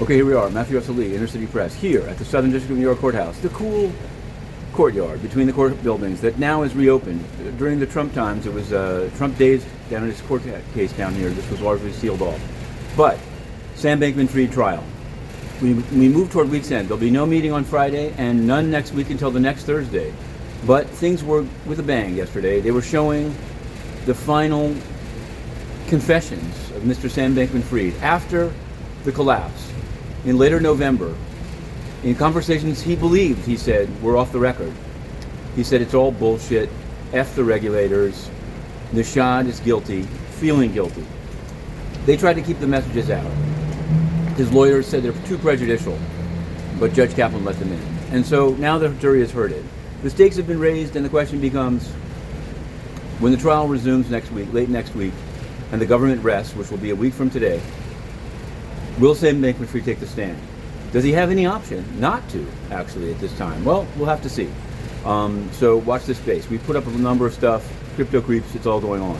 Okay, here we are, Matthew Russell Lee, Inner City Press, here at the Southern District of New York Courthouse, the cool courtyard between the court buildings that now is reopened. During the Trump times, it was Trump days down in his court case down here. This was largely sealed off. But Sam Bankman-Fried trial. We move toward week's end. There'll be no meeting on Friday and none next week until the next Thursday. But things were with a bang yesterday. They were showing the final confessions of Mr. Sam Bankman-Fried after the collapse in later November. In conversations he believed, he said, were off the record. He said it's all bullshit, F the regulators, Nishad is guilty, feeling guilty. They tried to keep the messages out. His lawyers said they're too prejudicial, but Judge Kaplan let them in. And so now the jury has heard it. The stakes have been raised, and the question becomes, when the trial resumes next week, late next week, and the government rests, which will be a week from today, will Sam Bankman-Fried take the stand? Does he have any option not to, actually, at this time? Well, we'll have to see. So watch this space. We put up a number of stuff, crypto creeps, it's all going on.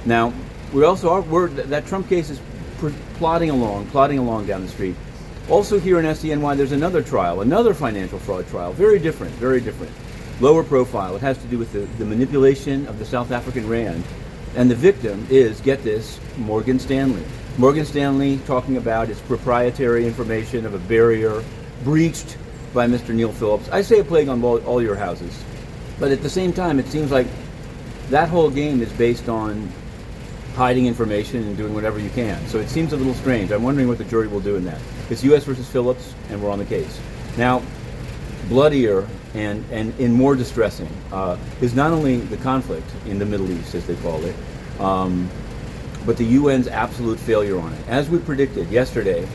Now, we also are word that Trump case is plodding along down the street. Also here in SDNY, there's another trial, another financial fraud trial, very different, lower profile. It has to do with the manipulation of the South African rand. And the victim is, get this, Morgan Stanley. Morgan Stanley talking about its proprietary information of a barrier breached by Mr. Neil Phillips. I say a plague on all your houses. But at the same time, it seems like that whole game is based on hiding information and doing whatever you can. So it seems a little strange. I'm wondering what the jury will do in that. It's U.S. versus Phillips, and we're on the case. Now, bloodier and more distressing is not only the conflict in the Middle East, as they call it, but the UN's absolute failure on it. As we predicted yesterday,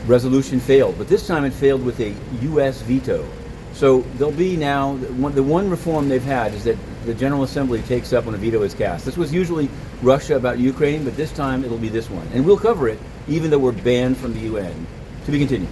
resolution failed, but this time it failed with a U.S. veto. So there'll be now, the one reform they've had is that the General Assembly takes up when a veto is cast. This was usually Russia about Ukraine, but this time it'll be this one. And we'll cover it, even though we're banned from the UN. To be continued.